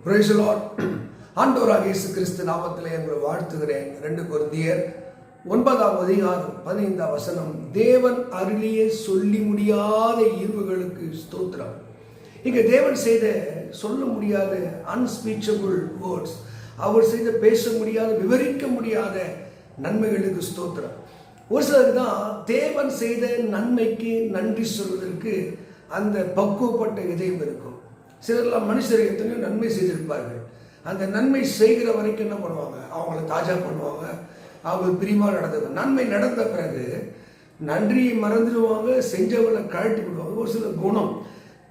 Praise the Lord. ஆண்டவராகிய இயேசு கிறிஸ்து நாமத்திலே உங்களை வாழ்த்துகிறேன். 2 கொரிந்தியர் 9:15 தேவன் அருளிய சொல்லி முடியாத ஈவுகளுக்கு ஸ்தோத்திரம். இங்க தேவன் செய்த சொல்ல முடியாத அன்ஸ்பீச்சபிள் வேர்ட்ஸ், அவர் செய்த பேச முடியாத விவரிக்க முடியாத நன்மைகளுக்கு ஸ்தோத்திரம். ஒரு சிலருக்கு தான் தேவன் செய்த நன்மைக்கு நன்றி சொல்வதற்கு அந்த பக்குவப்பட்ட இதயம் இருக்கும். சிலர்லாம் மனுஷர் எத்தனையோ நன்மை செய்திருப்பார்கள். அந்த நன்மை செய்கிற வரைக்கும் என்ன பண்ணுவாங்க, அவங்கள தாஜா பண்ணுவாங்க, அவங்களுக்கு பிரியமாக நடந்தது. நன்மை நடந்த பிறகு நன்றியை மறந்துடுவாங்க, செஞ்சவங்களை கழட்டி விடுவாங்க. ஒரு சில குணம்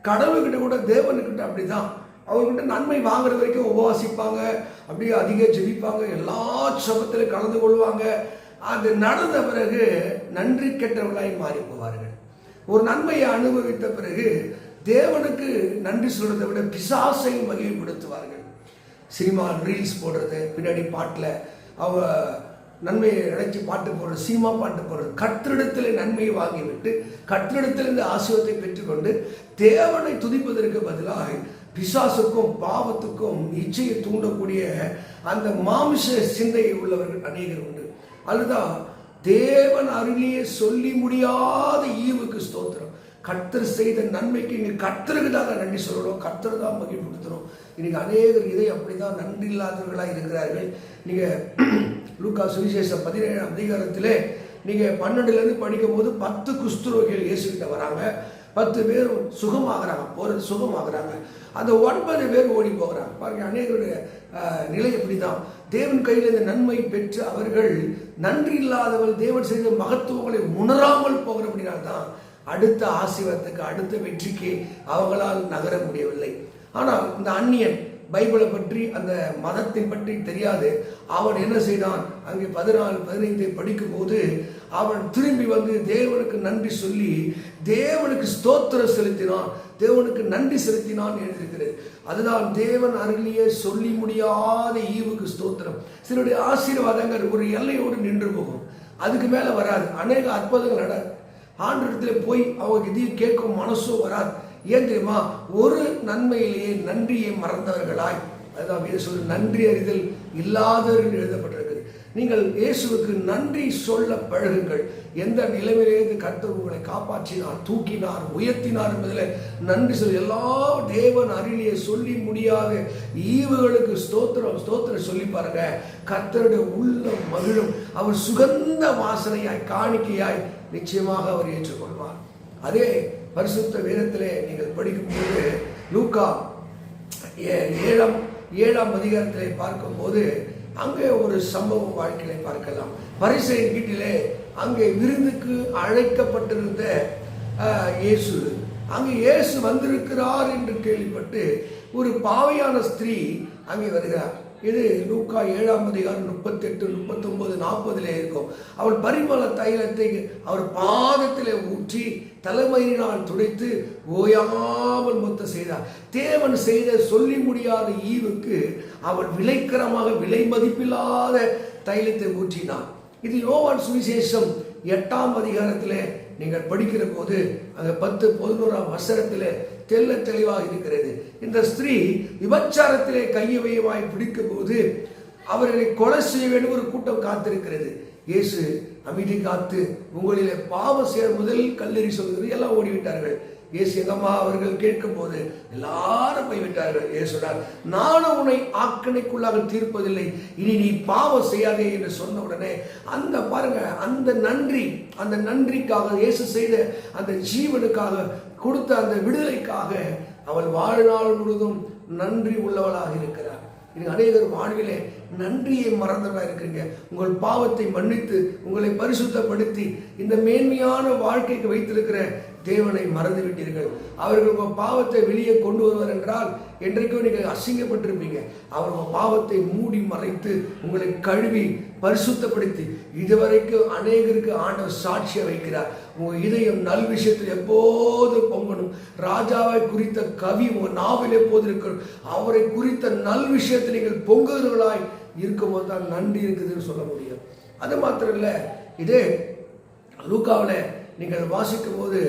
கடவுள்கிட்ட கூட தேவனுக்கிட்ட அப்படிதான். அவர்கிட்ட நன்மை வாங்குற வரைக்கும் உபவாசிப்பாங்க, அப்படியே அதிக ஜெபிப்பாங்க, எல்லா சபத்திலும் கலந்து கொள்வாங்க. அது நடந்த பிறகு நன்றி கெட்டவர்களாய் மாறி போவார்கள். ஒரு நன்மையை அனுபவித்த பிறகு தேவனுக்கு நன்றி சொல்றதை விட பிசாசை மகிழ்ப்படுத்துவார்கள். சினிமா ரீல்ஸ் போடுறது, பின்னாடி பாட்டில் அவ நன்மையை நினைச்சு பாட்டு போடுறது, சினிமா பாட்டு போடுறது, கர்த்தரிடத்தில் நன்மையை வாங்கிவிட்டு கர்த்தரிடத்திலிருந்து ஆசீர்வாதத்தை பெற்றுக்கொண்டு தேவனை துதிப்பதற்கு பதிலாக பிசாசுக்கும் பாவத்துக்கும் இச்சையை தூண்டக்கூடிய அந்த மாமிச சிந்தையை உள்ளவர்கள் அநேகர் உண்டு. அதுதான் தேவன் அருளிய சொல்லி முடியாத ஈவுக்கு ஸ்தோத்திரம். கர்த்தர் செய்த நன்மைக்கு இங்கே கர்த்தருக்கு தான் நன்றி சொல்லணும், கர்த்தர் தான் மகிழ்ப்படுத்தணும். இன்னைக்கு அநேகர் இதை அப்படிதான் நன்றி இல்லாதவர்களாக இருக்கிறார்கள். நீங்க லூக்கா சுவிசேஷம் 17ஆம் அதிகாரத்திலே நீங்க 12லேருந்து படிக்கும் போது 10 குஷ்டரோகிகள் இயேசுகிட்ட வராங்க. 10 பேர் சுகமாகறாங்க, போறது சுகமாகறாங்க. அந்த 9 பேர் ஓடி போகிறாங்க. பாருங்க, அநேகருடைய நிலை எப்படிதான். தேவன் கையில் இந்த நன்மை பெற்று அவர்கள் நன்றி இல்லாதவர்கள் தேவன் செய்த மகத்துவங்களை உணராமல் போகிற அப்படின்னால்தான் அடுத்த ஆசீர்வாதத்துக்கு, அடுத்த வெற்றிக்கு அவங்களால் நகர முடியவில்லை. ஆனால் இந்த அந்நியன் பைபிளை பற்றி, அந்த மதத்தை பற்றி தெரியாது. அவன் என்ன செய்தான், அங்கே 14-15 படிக்கும் போது அவன் திரும்பி வந்து தேவனுக்கு நன்றி சொல்லி தேவனுக்கு ஸ்தோத்திரம் செலுத்தினான், தேவனுக்கு நன்றி செலுத்தினான் எழுதியிருக்கிறது. அதுதான் தேவன் அருளிய சொல்லி முடியாத ஈவுக்கு ஸ்தோத்திரம். சிலருடைய ஆசீர்வாதங்கள் ஒரு எல்லையோடு நின்று போகும், அதுக்கு மேல வராது. அநேக அற்புதங்கள் நட ஆண்டவரிடத்துல போய் அவங்க இதையும் கேட்கும் மனசும் வராது. ஏன் தெரியுமா, ஒரு நன்மையிலேயே நன்றியை மறந்தவர்களாய், அதுதான் வேத சொல்லு, நன்றி அறிதல் இல்லாதவர்கள் எழுதப்பட்டிருக்குது. நீங்கள் இயேசுவுக்கு நன்றி சொல்ல பழகுங்கள். எந்த நிலைமையிலேருந்து கர்த்தர் உங்களை காப்பாற்றினார், தூக்கினார், உயர்த்தினார் என்பதில் நன்றி சொல். எல்லா தேவன் அருளிய சொல்லி முடியாத ஈவுகளுக்கு ஸ்தோத்திரம் ஸ்தோத்திரம் சொல்லி பாருங்க. கர்த்தருடைய உள்ளம் மகிழும். அவர் சுகந்த வாசனையாய், காணிக்கையாய் நிச்சயமாக அவர் ஏற்றுக்கொள்வார். அதே பரிசுத்த வேதத்திலே நீங்கள் படிக்கும்போது லூக்கா 7ஆம் அதிகாரத்திலே பார்க்கும்போது அங்கே ஒரு சம்பவம் வாழ்க்கையை பார்க்கலாம். பரிசேயர் வீட்டிலே அங்கே விருந்துக்கு அழைக்கப்பட்டிருந்த இயேசு, அங்கே இயேசு வந்திருக்கிறார் என்று கேள்விப்பட்டு ஒரு பாவியான ஸ்திரீ அங்கே வருகிறார். இது லூக்கா 7ஆம் அதிகாரம் 38, 39, 40 இருக்கும். அவள் பரிமள தைலத்தை அவர் பாதத்திலே ஊற்றி தலைமையினால் துடைத்து ஓயாமல் மொத்த செய்தார். தேவன் செய்த சொல்லி முடியாத ஈவுக்கு அவள் விலைக்கரமாக, விலை மதிப்பில்லாத தைலத்தை ஊற்றினார். இது யோவான் சுவிசேஷம் 8ஆம் அதிகாரத்திலே நீங்கள் படிக்கிற போது அங்க 10-11ஆம் வசனத்திலே தெல்ல தெளிவாக இருக்கிறது. இந்த ஸ்திரீ விபச்சாரத்திலே கையவையவாய் பிடிக்கும் போது அவர்களை கொலை செய்ய வேண்டும் ஒரு கூட்டம் காத்திருக்கிறது. இயேசு அமைதி காத்து, உங்களிலே பாவம் செய்ய முதல் கல்லறி சொல்கிறது. எல்லாம் ஓடிவிட்டார்கள். இயேசு எங்கம்மா அவர்கள் கேட்கும் போது எல்லாரும் போய்விட்டார்கள். இயேசுடார், நானும் உன்னை ஆக்கணைக்குள்ளாக தீர்ப்பதில்லை, இனி நீ பாவம் செய்யாதே என்று சொன்ன உடனே அந்த பாருங்க, அந்த நன்றி, அந்த நன்றிக்காக, இயேசு செய்த அந்த ஜீவனுக்காக கொடுத்த அந்த விடுதலைக்காக அவள் வாழ்நாள் முழுதும் நன்றி உள்ளவளாக இருக்கிறார். இது அநேகர் வாழ்விலே நன்றியை மறந்தவர்களாக இருக்கிறீங்க. உங்கள் பாவத்தை மன்னித்து உங்களை பரிசுத்தப்படுத்தி இந்த மேன்மையான வாழ்க்கைக்கு வைத்திருக்கிற தேவனை மறந்து விட்டீர்கள். அவர்கள் உங்கள் பாவத்தை வெளியே கொண்டு வருவார் என்றால் என்றைக்கும் நீங்கள் அசிங்கப்பட்டிருப்பீங்க. அவர் உங்கள் பாவத்தை மூடி மறைத்து உங்களை கழுவி பரிசுத்தப்படுத்தி இதுவரைக்கும் அநேகருக்கு ஆண்டவர் சாட்சியை வைக்கிறார். உங்கள் இதயம் நல் விஷயத்தில் எப்போது பொங்கணும். ராஜாவை குறித்த கவி உங்கள் நாவில் எப்போது இருக்கணும். அவரை குறித்த நல் விஷயத்தில் நீங்கள் பொங்குகிறவர்களாய் இருக்கும்போது தான் நன்றி இருக்குதுன்னு சொல்ல முடியும். அது மாத்திரம் இல்லை, இதே லூக்காவில் நீங்கள் வாசிக்கும் போது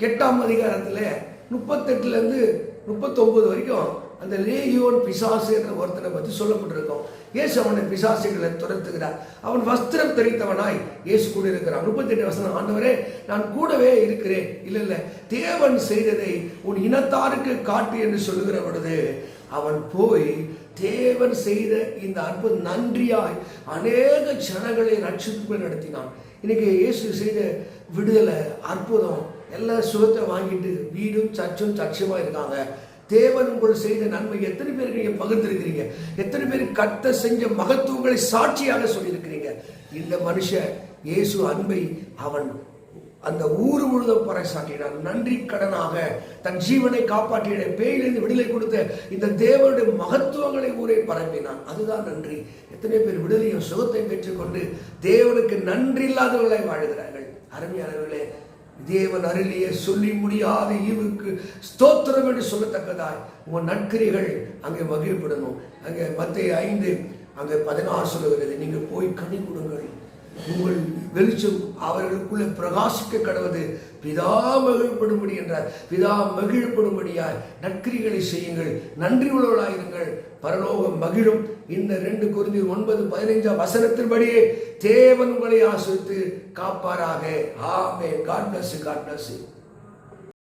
8ஆம் அதிகாரத்தில் 38லேருந்து 39 வரைக்கும் அந்த லேகியோன் பிசாசு என்ற ஒருத்தனை பற்றி சொல்லப்பட்டிருக்கோம். இயேசு அவனை பிசாசுகளை துரத்துகிறார். அவன் வஸ்திரம் தெரித்தவனாய் இயேசு கூட இருக்கிறான். 38 வசனம், ஆண்டவரே நான் கூடவே இருக்கிறேன். இல்ல தேவன் செய்ததை உன் இனத்தாருக்கு காட்டு என்று சொல்லுகிற பொழுது அவன் போய் தேவன் செய்த இந்த அற்புத நன்றியாய் அநேக ஜனங்களை ரட்சிப்பு நடத்தினான். இன்னைக்கு இயேசு செய்த விடுதலை அற்புதம், எல்லா சுகத்தை வாங்கிட்டு வீடும் சர்ச்சுமா இருக்காங்க. தேவன் உங்கள் செய்த நன்மை எத்தனை பேருக்கு நீங்க பகிர்ந்திருக்கிறீங்க? எத்தனை பேருக்கு கர்த்தர் செஞ்ச மகத்துவங்களை சாட்சியாக சொல்லியிருக்கிறீங்க? இந்த மனுஷன் இயேசு அன்பை அவன் அந்த ஊர் முழுதும் பறைசாற்றினான். நன்றி கடனாக தன் ஜீவனை காப்பாற்றின, பேயிலிருந்து விடுதலை கொடுத்த இந்த தேவனுடைய மகத்துவங்களை ஊரை பரப்பினான். அதுதான் நன்றி. எத்தனை பேர் விடுதலையும் சுகத்தையும் பெற்றுக்கொண்டு தேவனுக்கு நன்றி இல்லாதவர்களாய் வாழ்கிறார்கள். அருமையானவர்களே, தேவன் அருளிய சொல்லி முடியாத ஈவுக்கு ஸ்தோத்திரம் என்று சொல்லத்தக்கதாய் உங்கள் நற்கிரிகள் அங்கே மகிழ்ப்படணும். அங்கே மத்தேயு 5 அங்கே 16 சொல்லுகிறது, நீங்கள் போய் கனி கொடுங்கள், உங்கள் வெளிச்சம் அவர்களுக்குள்ளே பிரகாசிக்க கடவுது, பிதா மகிழ்ப்படும்படி என்றார். பிதா மகிழ்ப்படும்படியாய் நற்கிரிகளை செய்யுங்கள், நன்றி உள்ளவர்களாயிருங்கள், பரலோகம் மகிழும். இந்த 2 கொரிந்தியர் 9:15 வசனத்தின்படியே தேவன் உங்களை ஆசீர்வதித்து காப்பாராக. ஆமென். God bless you.